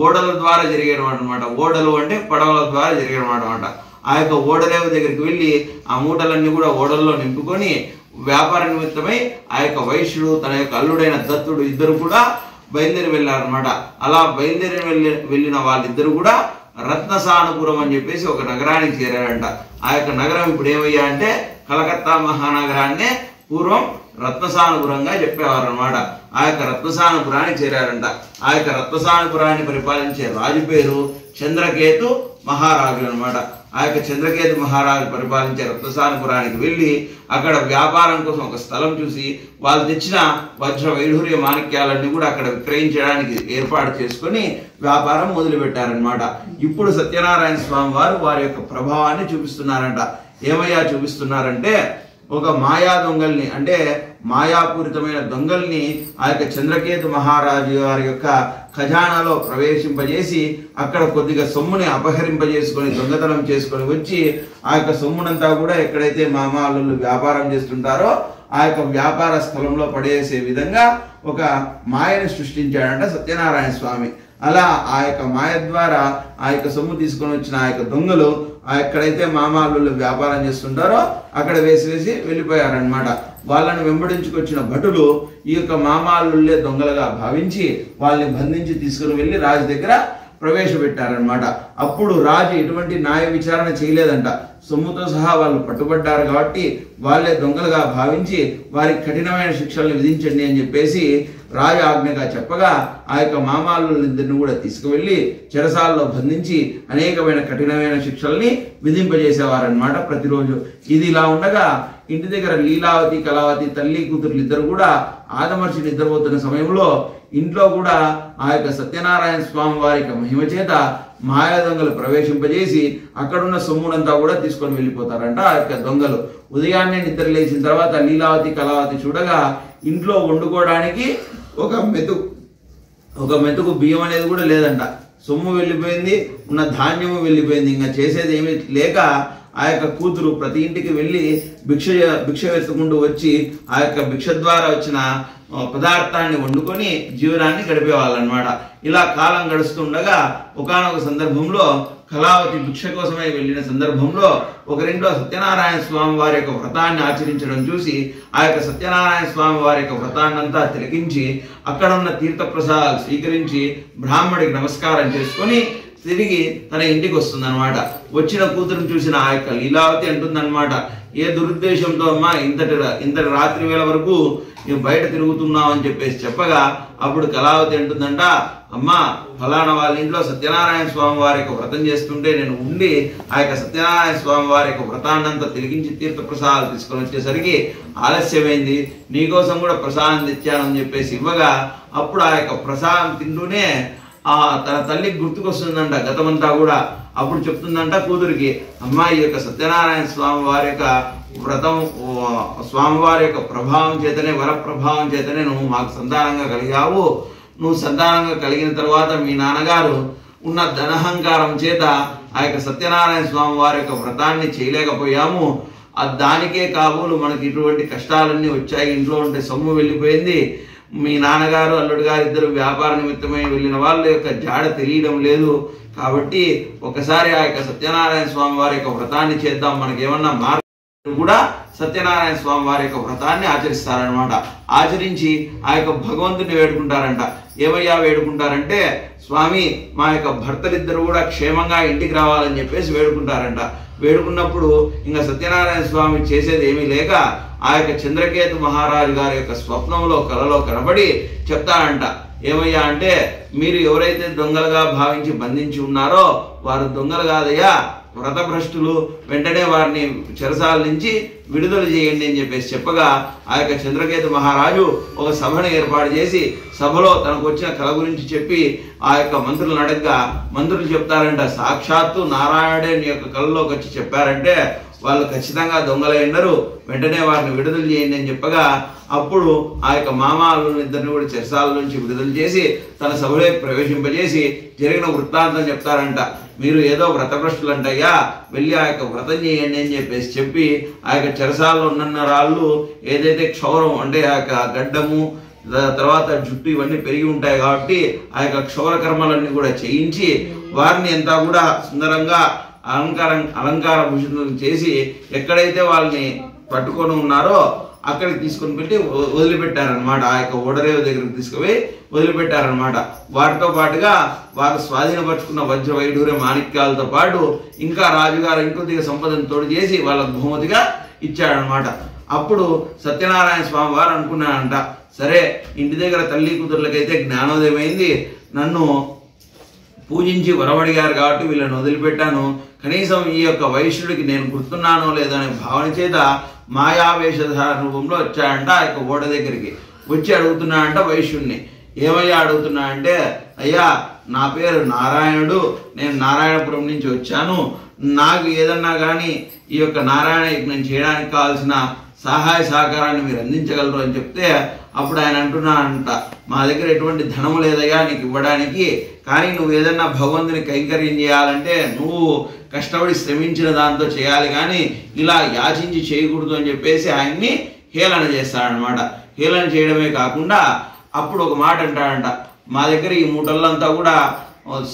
ఓడల ద్వారా జరిగేవాడు అనమాట. ఓడలు అంటే పడవల ద్వారా జరిగేవాడు అనమాట. ఆ యొక్క ఓడరేవు దగ్గరికి వెళ్ళి ఆ మూటలన్నీ కూడా ఓడల్లో నింపుకొని వ్యాపార నిమిత్తమై ఆ యొక్క వైశ్యుడు తన యొక్క అల్లుడైన దత్తుడు ఇద్దరు కూడా బయలుదేరి వెళ్ళారనమాట. అలా బయలుదేరి వెళ్ళిన వాళ్ళిద్దరు కూడా రత్నసానుపురం అని చెప్పేసి ఒక నగరానికి చేరారంట. ఆ యొక్క నగరం ఇప్పుడు ఏమయ్యా అంటే కలకత్తా మహానగరాన్నే పూర్వం రత్నసానుపురంగా చెప్పేవారు అనమాట. ఆ యొక్క రత్నసానుపురానికి చేరారంట. ఆ యొక్క రత్నసానుపురాన్ని పరిపాలించే రాజు పేరు చంద్రకేతు మహారాజు అనమాట. ఆ యొక్క చంద్రకేతు మహారాజు పరిపాలించే రత్నసానుపురానికి వెళ్ళి అక్కడ వ్యాపారం కోసం ఒక స్థలం చూసి వాళ్ళు తెచ్చిన వజ్ర వైఢూర్య మాణిక్యాలన్నీ కూడా అక్కడ విక్రయించడానికి ఏర్పాటు చేసుకొని వ్యాపారం మొదలు పెట్టారనమాట. ఇప్పుడు సత్యనారాయణ స్వామి వారు వారి యొక్క ప్రభావాన్ని చూపిస్తున్నారంట. ఏమయ్యా చూపిస్తున్నారంటే, ఒక మాయా దొంగల్ని అంటే మాయాపూరితమైన దొంగల్ని ఆ యొక్క చంద్రకేతు మహారాజు వారి యొక్క ఖజానాలో ప్రవేశింపజేసి అక్కడ కొద్దిగా సొమ్ముని అపహరింపజేసుకొని దొంగతనం చేసుకొని వచ్చి ఆ యొక్క సొమ్మునంతా కూడా ఎక్కడైతే మామాళ్ళు వ్యాపారం చేస్తుంటారో ఆ యొక్క వ్యాపార స్థలంలో పడేసే విధంగా ఒక మాయను సృష్టించాడంట సత్యనారాయణ స్వామి. అలా ఆ యొక్క మాయ ద్వారా ఆ యొక్క సొమ్ము తీసుకొని వచ్చిన ఆ యొక్క దొంగలు ఎక్కడైతే మామాళ్ళు వ్యాపారం చేస్తుంటారో అక్కడ వేసి వెళ్ళిపోయారనమాట. వాళ్ళని వెంబడించుకొచ్చిన భటులు ఈ యొక్క మామాళ్ళే దొంగలుగా భావించి వాళ్ళని బంధించి తీసుకుని వెళ్ళి రాజు దగ్గర ప్రవేశపెట్టారనమాట. అప్పుడు రాజు ఎటువంటి న్యాయ విచారణ చేయలేదంట. సొమ్ముతో సహా వాళ్ళు పట్టుబడ్డారు కాబట్టి వాళ్ళే దొంగలుగా భావించి వారికి కఠినమైన శిక్షల్ని విధించండి అని చెప్పేసి రాజు ఆజ్ఞగా చెప్పగా ఆ యొక్క మామాళ్ళిద్దరిని కూడా తీసుకువెళ్ళి చెరసాల్లో బంధించి అనేకమైన కఠినమైన శిక్షల్ని విధింపజేసేవారనమాట ప్రతిరోజు. ఇది ఇలా ఉండగా ఇంటి దగ్గర లీలావతి, కళావతి తల్లి కూతురులు ఇద్దరు కూడా ఆదమర్చి నిద్రపోతున్న సమయంలో ఇంట్లో కూడా ఆ యొక్క సత్యనారాయణ స్వామి వారి యొక్క మహిమ చేత మాయా దొంగలు ప్రవేశింపజేసి అక్కడున్న సొమ్మునంతా కూడా తీసుకొని వెళ్ళిపోతారంట ఆ యొక్క దొంగలు. ఉదయాన్నే నిద్ర లేచిన తర్వాత లీలావతి, కళావతి చూడగా ఇంట్లో వండుకోవడానికి ఒక మెతుకు బియ్యం అనేది కూడా లేదంట. సొమ్ము వెళ్ళిపోయింది, ఉన్న ధాన్యము వెళ్ళిపోయింది. ఇంకా చేసేది ఏమీ లేక ఆ యొక్క కూతురు ప్రతి ఇంటికి వెళ్ళి భిక్ష ఎత్తుకుంటూ వచ్చి ఆ యొక్క భిక్ష ద్వారా వచ్చిన పదార్థాన్ని వండుకొని జీవనాన్ని గడిపేవాళ్ళనమాట. ఇలా కాలం గడుస్తుండగా ఒకానొక సందర్భంలో కళావతి భిక్ష కోసమై వెళ్ళిన సందర్భంలో ఒకరింట్లో సత్యనారాయణ స్వామి వారి యొక్క వ్రతాన్ని ఆచరించడం చూసి ఆ యొక్క సత్యనారాయణ స్వామి వారి యొక్క వ్రతాన్నంతా తిలకించి అక్కడ ఉన్న తీర్థప్రసాదాలు స్వీకరించి బ్రాహ్మడికి నమస్కారం చేసుకొని తిరిగి తన ఇంటికి వస్తుందన్నమాట. వచ్చిన కూతురుని చూసిన ఆ యొక్క లీలావతి అంటుందన్నమాట, ఏ దురుద్దేశంతో అమ్మా ఇంతటి రాత్రి వేళ వరకు మేము బయట తిరుగుతున్నాం అని చెప్పేసి చెప్పగా అప్పుడు కళావతి అంటుందంట, అమ్మా ఫలానా వాళ్ళ ఇంట్లో సత్యనారాయణ స్వామి వారి యొక్క వ్రతం చేస్తుంటే నేను ఉండి ఆ యొక్క సత్యనారాయణ స్వామి వారి యొక్క వ్రతాన్నంతా తిరిగించి తీర్థప్రసాదాలు తీసుకొని వచ్చేసరికి ఆలస్యమైంది, నీకోసం కూడా ప్రసాదం తెచ్చానని చెప్పేసి ఇవ్వగా అప్పుడు ఆ యొక్క ప్రసాదం తింటూనే తన తల్లికి గుర్తుకొస్తుందంట గతమంతా కూడా. అప్పుడు చెప్తుందంట కూతురికి, అమ్మాయి యొక్క సత్యనారాయణ స్వామి వారి యొక్క వ్రతం స్వామివారి యొక్క ప్రభావం చేతనే వర ప్రభావం చేతనే నువ్వు మాకు సంతానంగా కలిగావు. నువ్వు సంతానంగా కలిగిన తర్వాత మీ నాన్నగారు ఉన్న ధనహంకారం చేత ఆ యొక్క సత్యనారాయణ స్వామి వారి యొక్క వ్రతాన్ని చేయలేకపోయాము. దానికే కాబోలు మనకి ఇటువంటి కష్టాలన్నీ వచ్చాయి, ఇంట్లో ఉంటే సొమ్ము వెళ్ళిపోయింది, మీ నాన్నగారు అల్లుడు గారు ఇద్దరు వ్యాపార నిమిత్తమై వెళ్ళిన వాళ్ళ యొక్క జాడ తెలియడం లేదు, కాబట్టి ఒకసారి ఆ యొక్క సత్యనారాయణ స్వామి వారి యొక్క వ్రతాన్ని చేద్దాం, మనకేమన్నా మార్గం కూడా సత్యనారాయణ స్వామి వారి యొక్క వ్రతాన్ని ఆచరిస్తారనమాట. ఆచరించి ఆ యొక్క భగవంతుని వేడుకుంటారంట. ఏమయ్యా వేడుకుంటారంటే, స్వామి మా యొక్క భర్తలిద్దరు కూడా క్షేమంగా ఇంటికి రావాలని చెప్పేసి వేడుకుంటారంట. వేడుకున్నప్పుడు ఇంకా సత్యనారాయణ స్వామి చేసేది ఏమీ లేక ఆ యొక్క చంద్రకేతు మహారాజు గారి యొక్క స్వప్నంలో కలలో కనబడి చెప్తారంట, ఏమయ్యా అంటే, మీరు ఎవరైతే దొంగలుగా భావించి బంధించి ఉన్నారో వారు దొంగలు కాదయ్యా, వ్రతభ్రష్టులు, వెంటనే వారిని చెరసాల నుంచి విడుదల చేయండి అని చెప్పేసి చెప్పగా ఆ యొక్క చంద్రకేతు మహారాజు ఒక సభను ఏర్పాటు చేసి సభలో తనకు వచ్చిన కళ గురించి చెప్పి ఆ యొక్క మంత్రులను అడగగా మంత్రులు చెప్తారంట, సాక్షాత్తు నారాయణుడే నీ యొక్క కళలోకి వచ్చి చెప్పారంటే వాళ్ళు ఖచ్చితంగా దొంగలై ఉండరు, వెంటనే వారిని విడుదల చేయండి అని చెప్పగా అప్పుడు ఆ యొక్క మామాళ్ళిద్దరిని కూడా చెరసాల నుంచి విడుదల చేసి తన సభలో ప్రవేశింపజేసి జరిగిన వృత్తాంతం చెప్తారంట. మీరు ఏదో వ్రతభ్రష్టులు అంటయ్యా, వెళ్ళి ఆ యొక్క వ్రతం చేయండి అని చెప్పేసి చెప్పి ఆ యొక్క చెరసాలలో ఉన్న రాళ్ళు ఏదైతే క్షౌరం అంటే ఆ యొక్క గడ్డము తర్వాత జుట్టు ఇవన్నీ పెరిగి ఉంటాయి కాబట్టి ఆ యొక్క క్షౌర కర్మలన్నీ కూడా చేయించి వారిని అంతా కూడా సుందరంగా అలంకార భూషితులను చేసి ఎక్కడైతే వాళ్ళని పట్టుకొని ఉన్నారో అక్కడికి తీసుకొని పెట్టి వదిలిపెట్టారనమాట. ఆ యొక్క ఓడరేవు దగ్గరికి తీసుకుపోయి వదిలిపెట్టారనమాట. వాటితో పాటుగా వారు స్వాధీనపరుచుకున్న వజ్ర వైడూర్య మాణిక్యాలతో పాటు ఇంకా రాజుగారు ఇంకొద్దిగా సంపదను తోడు చేసి వాళ్ళకు బహుమతిగా ఇచ్చాడనమాట. అప్పుడు సత్యనారాయణ స్వామి వారు అనుకున్నారంట, సరే ఇంటి దగ్గర తల్లి కూతుర్లకైతే జ్ఞానోదయం అయింది, నన్ను పూజించి వరమడిగారు కాబట్టి వీళ్ళని వదిలిపెట్టాను, కనీసం ఈ యొక్క వైశ్యుడికి నేను గుర్తున్నానో లేదో అనే భావన చేత మాయావేషధార రూపంలో వచ్చాడంట. ఆ యొక్క ఓడ దగ్గరికి వచ్చి అడుగుతున్నాడంట వైశ్యుడిని, ఏమయ్యా అడుగుతున్నా అంటే, అయ్యా నా పేరు నారాయణుడు, నేను నారాయణపురం నుంచి వచ్చాను, నాకు ఏదన్నా కానీ ఈ యొక్క నారాయణ యజ్ఞం చేయడానికి కావాల్సిన సహాయ సహకారాన్ని మీరు అందించగలరు అని చెప్తే అప్పుడు ఆయన అంటున్నాడంట, మా దగ్గర ఎటువంటి ధనము లేదయ్యా నీకు ఇవ్వడానికి, కానీ నువ్వు ఏదన్నా భగవంతుని కైంకర్యం చేయాలంటే నువ్వు కష్టపడి శ్రమించిన దాంతో చేయాలి, కానీ ఇలా యాచించి చేయకూడదు అని చెప్పేసి ఆయన్ని హేళన చేస్తాడనమాట. హేళన చేయడమే కాకుండా అప్పుడు ఒక మాట అంటాడంట, మా దగ్గర ఈ మూటల్లంతా కూడా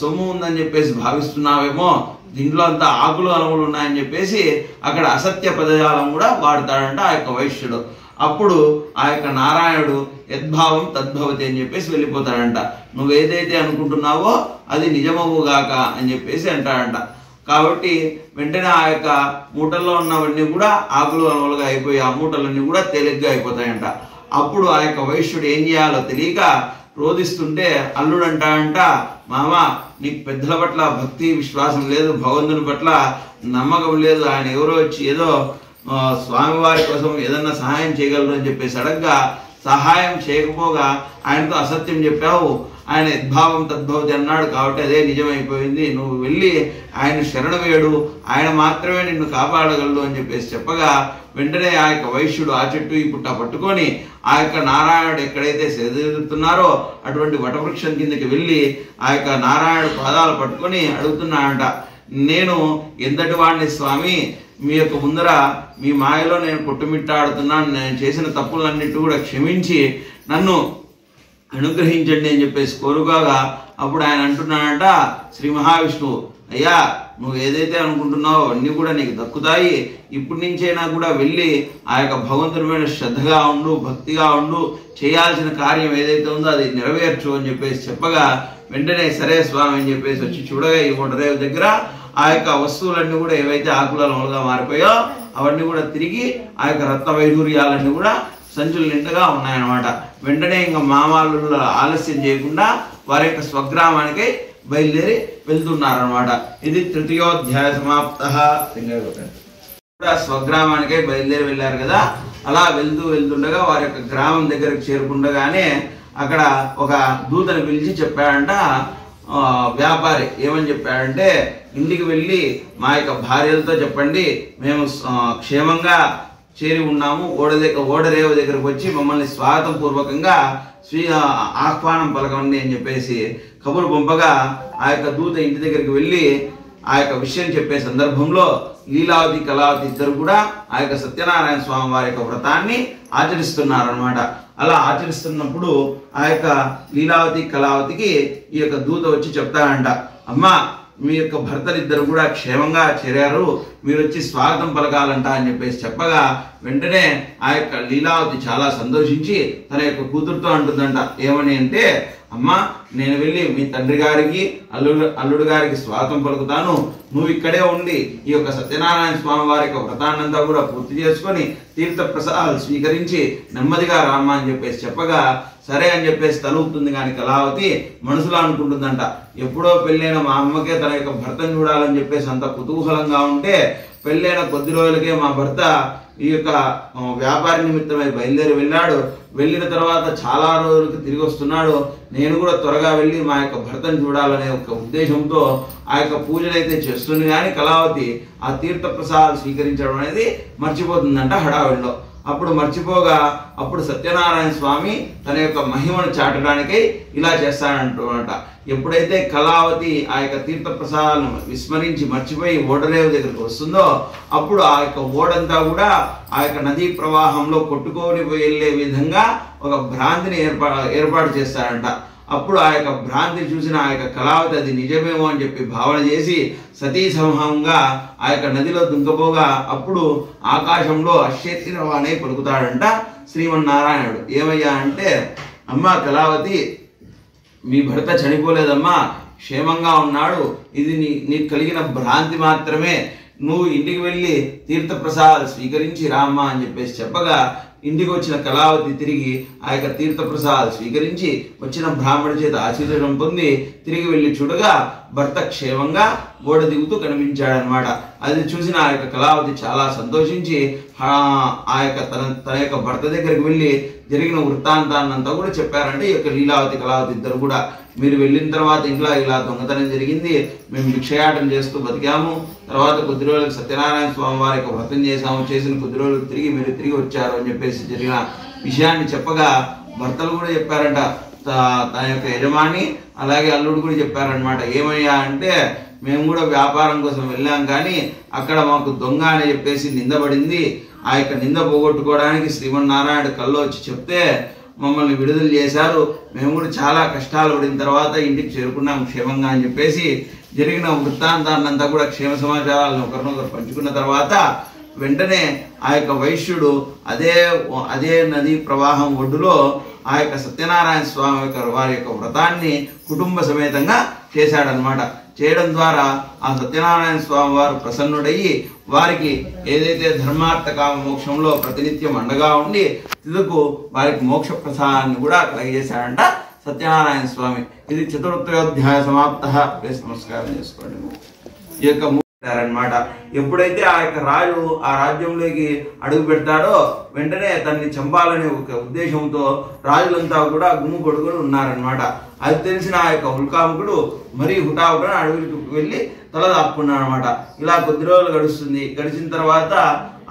సొమ్ము ఉందని చెప్పేసి భావిస్తున్నావేమో, దీంట్లో అంతా ఆకులు అలములు ఉన్నాయని చెప్పేసి అక్కడ అసత్య పదజాలం కూడా వాడతాడంట ఆ యొక్క వైశ్యుడు. అప్పుడు ఆ యొక్క నారాయణుడు యద్భావం తద్భవతి అని చెప్పేసి వెళ్ళిపోతాడంట. నువ్వేదైతే అనుకుంటున్నావో అది నిజమవుగాక అని చెప్పేసి అంటాడంట. కాబట్టి వెంటనే ఆ యొక్క మూటల్లో ఉన్నవన్నీ కూడా ఆకులు అలములుగా అయిపోయి ఆ మూటలన్నీ కూడా తేలిగ్గా అయిపోతాయంట. అప్పుడు ఆ యొక్క వైశ్యుడు ఏం చేయాలో తెలియక రోధిస్తుంటే అల్లుడు అంటాడంట, మామ నీకు పెద్దల పట్ల భక్తి విశ్వాసం లేదు, భగవంతుని పట్ల నమ్మకం లేదు, ఆయన ఎవరో వచ్చి ఏదో స్వామివారి కోసం ఏదన్నా సహాయం చేయగలరు అని చెప్పేసి అడగ్గా సహాయం చేయకపోగా ఆయనతో అసత్యం చెప్పావు, ఆయన యద్భావం తద్భవతి అన్నాడు కాబట్టి అదే నిజమైపోయింది, నువ్వు వెళ్ళి ఆయన శరణ వేడు, ఆయన మాత్రమే నిన్ను కాపాడగలడు అని చెప్పేసి చెప్పగా వెంటనే ఆ యొక్క వైశ్యుడు ఆ చెట్టు ఈ పుట్ట పట్టుకొని ఆ యొక్క నారాయణుడు ఎక్కడైతే సెదరుతున్నారో అటువంటి వటవృక్షం కిందకి వెళ్ళి ఆ యొక్క నారాయణుడు పాదాలు పట్టుకొని అడుగుతున్నాడంట, నేను ఎంతటి వాడిని స్వామి, మీ యొక్క ముందర మీ మాయలో నేను కొట్టుమిట్టాడుతున్నాను, నేను చేసిన తప్పులన్నిటి కూడా క్షమించి నన్ను అనుగ్రహించండి అని చెప్పేసి కోరుకోగా అప్పుడు ఆయన అంటున్నాడంట శ్రీ మహావిష్ణువు, అయ్యా నువ్వు ఏదైతే అనుకుంటున్నావో అన్నీ కూడా నీకు దక్కుతాయి. ఇప్పటి నుంచైనా కూడా వెళ్ళి ఆ యొక్క భగవంతుడి మీద శ్రద్ధగా ఉండు, భక్తిగా ఉండు, చేయాల్సిన కార్యం ఏదైతే ఉందో అది నెరవేర్చు అని చెప్పేసి చెప్పగా వెంటనే సరే స్వామి అని చెప్పేసి వచ్చి చూడగా ఈ ఓడరేవు దగ్గర ఆ యొక్క వస్తువులన్నీ కూడా ఏవైతే ఆకులములుగా మారిపోయో అవన్నీ కూడా తిరిగి ఆ యొక్క రత్న వైఢూర్యాలన్నీ కూడా సంచులు నిండుగా ఉన్నాయన్నమాట. వెంటనే ఇంకా మామాలు ఆలస్యం చేయకుండా వారి యొక్క స్వగ్రామానికి బయలుదేరి వెళ్తున్నారనమాట. ఇది తృతీయోధ్యాయ సమాప్త. స్వగ్రామానికే బయలుదేరి వెళ్ళారు కదా. అలా వెళ్తుండగా వారి యొక్క గ్రామం దగ్గరకు చేరుకుండగానే అక్కడ ఒక దూతని పిలిచి చెప్పాడంట వ్యాపారి. ఏమని చెప్పాడంటే, ఇంటికి వెళ్ళి మా యొక్క భార్యలతో చెప్పండి మేము క్షేమంగా చేరి ఉన్నాము, ఓడరేవు దగ్గరకు వచ్చి మమ్మల్ని స్వాగతం పూర్వకంగా ఆహ్వానం పలకండి అని చెప్పేసి కబురు పంపగా ఆ యొక్క దూత ఇంటి దగ్గరికి వెళ్ళి ఆ యొక్క విషయం చెప్పే సందర్భంలో లీలావతి కళావతి ఇద్దరు కూడా ఆ యొక్క సత్యనారాయణ స్వామి వారి యొక్క వ్రతాన్ని ఆచరిస్తున్నారనమాట. అలా ఆచరిస్తున్నప్పుడు ఆ యొక్క లీలావతి కళావతికి ఈ యొక్క దూత వచ్చి చెప్తాడంట, అమ్మా మీ యొక్క భర్తలిద్దరు కూడా క్షేమంగా చేరారు, మీరు వచ్చి స్వాగతం పలకాలంట అని చెప్పేసి చెప్పగా వెంటనే ఆ యొక్క లీలావతి చాలా సంతోషించి తన యొక్క కూతురుతో అంటుందంట. ఏమని అంటే, అమ్మా నేను వెళ్ళి మీ తండ్రి గారికి అల్లుడు గారికి స్వాగతం పలుకుతాను, నువ్వు ఇక్కడే ఉండి ఈ యొక్క సత్యనారాయణ స్వామి వారి యొక్క వ్రతాన్నంతా కూడా పూర్తి చేసుకొని తీర్థ ప్రసాదాలు స్వీకరించి నెమ్మదిగా రామ్మా అని చెప్పేసి చెప్పగా సరే అని చెప్పేసి తలుపుతుంది. కానీ కళావతి మనసులో అనుకుంటుందంట, ఎప్పుడో పెళ్ళైన మా అమ్మకే తన యొక్క భర్తను చూడాలని చెప్పేసి అంత కుతూహలంగా ఉంటే పెళ్ళైన కొద్ది రోజులకే మా భర్త ఈ యొక్క వ్యాపార నిమిత్తమై బయలుదేరి వెళ్ళాడు. వెళ్ళిన తర్వాత చాలా రోజులకు తిరిగి వస్తున్నాడు. నేను కూడా త్వరగా వెళ్ళి మా యొక్క భర్తను చూడాలనే ఒక ఉద్దేశంతో ఆ యొక్క పూజలు అయితే చేస్తుంది. కానీ కళావతి ఆ తీర్థ ప్రసాదాలు స్వీకరించడం అనేది మర్చిపోతుందంట హడావిడిలో. అప్పుడు మర్చిపోగా అప్పుడు సత్యనారాయణ స్వామి తన యొక్క మహిమను చాటడానికి ఇలా చేస్తాడంట. ఎప్పుడైతే కళావతి ఆ యొక్క తీర్థ ప్రసాదాలను విస్మరించి మర్చిపోయి ఓడరేవు దగ్గరకు వస్తుందో అప్పుడు ఆ యొక్క ఓడంతా కూడా ఆ యొక్క నదీ ప్రవాహంలో కొట్టుకొని వెళ్ళే విధంగా ఒక భ్రాంతిని ఏర్పాటు చేస్తాడంట. అప్పుడు ఆ యొక్క భ్రాంతి చూసిన ఆ యొక్క కళావతి అది నిజమేమో అని చెప్పి భావన చేసి సతీ సమూహంగా ఆ యొక్క నదిలో దుంకపోగా అప్పుడు ఆకాశంలో అశ్చేతిరవాణి పలుకుతాడంట శ్రీమన్నారాయణుడు. ఏమయ్యా అంటే, అమ్మా కళావతి మీ భర్త చనిపోలేదమ్మా, క్షేమంగా ఉన్నాడు, ఇది నీకు కలిగిన భ్రాంతి మాత్రమే, నువ్వు ఇంటికి వెళ్ళి తీర్థప్రసాదాలు స్వీకరించి రామ్మా అని చెప్పేసి చెప్పగా ఇంటికి వచ్చిన కళావతి తిరిగి ఆ యొక్క తీర్థప్రసాదాలు స్వీకరించి వచ్చిన బ్రాహ్మణి చేత ఆశీర్వాదం పొంది తిరిగి వెళ్ళి చూడగా భర్త క్షేమంగా ఓడ దిగుతూ కనిపించాడనమాట. అది చూసిన ఆ యొక్క కళావతి చాలా సంతోషించి ఆ యొక్క తన యొక్క భర్త దగ్గరికి వెళ్ళి జరిగిన వృత్తాంతాన్నంతా కూడా చెప్పారంటే ఈ యొక్క లీలావతి కళావతి ఇద్దరు కూడా, మీరు వెళ్ళిన తర్వాత ఇంట్లో ఇలా దొంగతనం జరిగింది, మేము భిక్షయాటం చేస్తూ బతికాము, తర్వాత కొద్ది రోజులకు సత్యనారాయణ స్వామి వారి యొక్క వ్రతం చేశాము, చేసిన కొద్ది రోజులకు మీరు తిరిగి వచ్చారు అని చెప్పేసి జరిగిన విషయాన్ని చెప్పగా భర్తలు కూడా చెప్పారంట, తన యొక్క యజమాని అలాగే అల్లుడు కూడా చెప్పారనమాట. ఏమయ్యా అంటే, మేము కూడా వ్యాపారం కోసం వెళ్ళాం కానీ అక్కడ మాకు దొంగ అని చెప్పేసి నిందపడింది, ఆ యొక్క నింద పోగొట్టుకోవడానికి శ్రీమన్నారాయణ కల్లో వచ్చి చెప్తే మమ్మల్ని విడుదల చేశారు, మేము కూడా చాలా కష్టాలు పడిన తర్వాత ఇంటికి చేరుకున్నాం క్షేమంగా అని చెప్పేసి జరిగిన వృత్తాంతాన్నంతా కూడా క్షేమ సమాచారాలను ఒకరినొకరు పంచుకున్న తర్వాత వెంటనే ఆ యొక్క వైశ్యుడు అదే నదీ ప్రవాహం ఒడ్డులో ఆ యొక్క సత్యనారాయణ స్వామి వారి యొక్క వ్రతాన్ని కుటుంబ సమేతంగా చేశాడనమాట. చేయడం ద్వారా ఆ సత్యనారాయణ స్వామి వారు ప్రసన్నుడయ్యి వారికి ఏదైతే ధర్మార్థ కామ మోక్షంలో ప్రతినిత్యం అండగా ఉండి తిదుకు వారికి మోక్ష ప్రసాదాన్ని కూడా కలిగజేశాడంట సత్యనారాయణ స్వామి. ఇది చతుర్థోధ్యాయ సమాప్త. నమస్కారం చేసుకోండి. ఈ యొక్క అనమాట. ఎప్పుడైతే ఆ యొక్క రాజు ఆ రాజ్యంలోకి అడుగు పెడతాడో వెంటనే తనని చంపాలనే ఒక ఉద్దేశంతో రాజులంతా కూడా గుమ్ము కొడుకుని ఉన్నారనమాట. అది తెలిసిన ఆ యొక్క ఉల్కాముకుడు మరీ హుటాహుటిన అడవికి వెళ్ళి తల దాక్కున్నాడు అనమాట. ఇలా కొద్ది రోజులు గడుస్తుంది. గడిచిన తర్వాత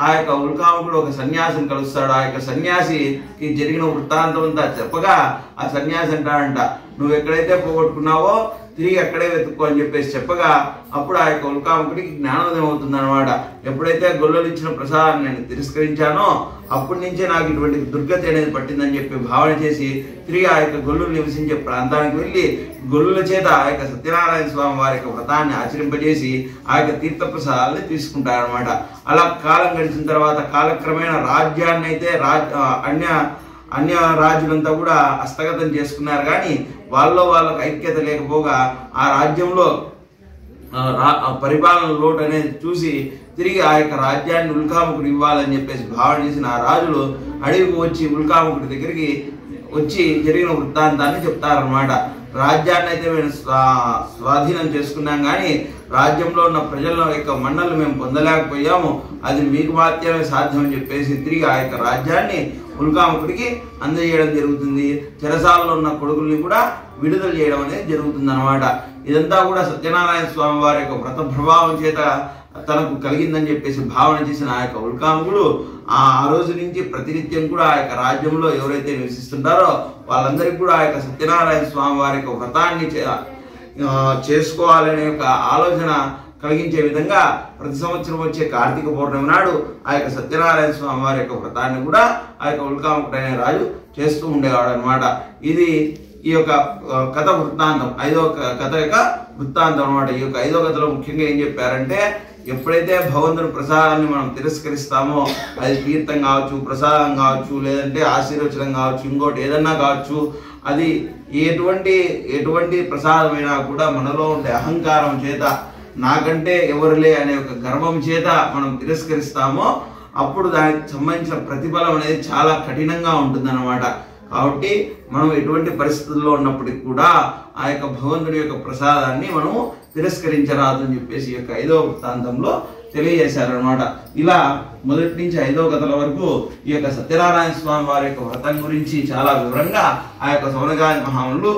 ఆ యొక్క ఉల్కాముకుడు ఒక సన్యాసిని కలుస్తాడు. ఆ యొక్క సన్యాసికి జరిగిన వృత్తాంతం అంతా చెప్పగా ఆ సన్యాసి అంటాడంట, నువ్వు ఎక్కడైతే పోగొట్టుకున్నావో తిరిగి అక్కడే వెతుక్కో అని చెప్పేసి చెప్పగా అప్పుడు ఆ యొక్క ఉల్కాముకుడికి జ్ఞానోదయం అవుతుంది అనమాట. ఎప్పుడైతే గొల్లలు ఇచ్చిన ప్రసాదాన్ని నేను తిరస్కరించానో అప్పటి నుంచే నాకు ఇటువంటి దుర్గతి అనేది పట్టిందని చెప్పి భావన చేసి తిరిగి ఆ యొక్క గొల్లులు నివసించే ప్రాంతానికి వెళ్ళి గొల్లుల చేత ఆ యొక్క సత్యనారాయణ స్వామి వారి యొక్క వ్రతాన్ని ఆచరింపజేసి ఆ యొక్క తీర్థ ప్రసాదాన్ని తీసుకుంటారనమాట. అలా కాలం గడిచిన తర్వాత కాలక్రమేణా రాజ్యాన్ని అయితే అన్య రాజులంతా కూడా హస్తగతం చేసుకున్నారు. కానీ వాళ్ళకు ఐక్యత లేకపోగా ఆ రాజ్యంలో పరిపాలన లోటు అనేది చూసి తిరిగి ఆ యొక్క రాజ్యాన్ని ఉల్కాముకుడు ఇవ్వాలని చెప్పేసి భావన చేసిన ఆ రాజులు అడవికి వచ్చి ఉల్కాముకుడి దగ్గరికి వచ్చి జరిగిన వృత్తాంతాన్ని చెప్తారనమాట. రాజ్యాన్ని అయితే మేము స్వాధీనం చేసుకున్నాం, కానీ రాజ్యంలో ఉన్న ప్రజల యొక్క మన్నలు మేము పొందలేకపోయాము, అది మీకు మాత్రమే సాధ్యం అని చెప్పేసి తిరిగి ఆ యొక్క రాజ్యాన్ని ఉల్కాముకుడికి అందజేయడం జరుగుతుంది. చెరసాలలో ఉన్న కొడుకుల్ని కూడా విడుదల చేయడం అనేది జరుగుతుంది అనమాట. ఇదంతా కూడా సత్యనారాయణ స్వామి వారి యొక్క వ్రత ప్రభావం చేత తనకు కలిగిందని చెప్పేసి భావన చేసిన ఆ యొక్క ఉల్కాముకుడు ఆ రోజు నుంచి ప్రతినిత్యం కూడా ఆ యొక్క రాజ్యంలో ఎవరైతే నివసిస్తుంటారో వాళ్ళందరికీ కూడా ఆ యొక్క సత్యనారాయణ స్వామి వారి యొక్క వ్రతాన్ని చేసుకోవాలనే యొక్క ఆలోచన కలిగించే విధంగా ప్రతి సంవత్సరం వచ్చే కార్తీక పౌర్ణమి నాడు ఆ యొక్క సత్యనారాయణ స్వామి వారి యొక్క వ్రతాన్ని కూడా ఆ యొక్క ఉల్కాముకుడు అనే రాజు చేస్తూ ఉండేవాడు అనమాట. ఇది ఈ యొక్క కథ వృత్తాంతం, 5వ కథ యొక్క వృత్తాంతం అనమాట. ఈ యొక్క 5వ కథలో ముఖ్యంగా ఏం చెప్పారంటే, ఎప్పుడైతే భగవంతుని ప్రసాదాన్ని మనం తిరస్కరిస్తామో అది తీర్థం కావచ్చు, ప్రసాదం కావచ్చు, లేదంటే ఆశీర్వచనం కావచ్చు, ఇంకోటి ఏదన్నా కావచ్చు, అది ఎటువంటి ప్రసాదమైనా కూడా మనలో ఉండే అహంకారం చేత నాకంటే ఎవరులే అనే ఒక గర్వం చేత మనం తిరస్కరిస్తామో అప్పుడు దానికి సంబంధించిన ప్రతిఫలం అనేది చాలా కఠినంగా ఉంటుందన్నమాట. కాబట్టి మనం ఎటువంటి పరిస్థితుల్లో ఉన్నప్పటికీ కూడా ఆ యొక్క భగవంతుడి యొక్క ప్రసాదాన్ని మనము తిరస్కరించరాదు అని చెప్పేసి ఈ యొక్క 5వ వృత్తాంతంలో తెలియజేశారనమాట. ఇలా మొదటి నుంచి 5వ కథల వరకు ఈ యొక్క సత్యనారాయణ స్వామి వారి యొక్క వ్రతం గురించి చాలా వివరంగా ఆ యొక్క సౌనకాది మహామునులు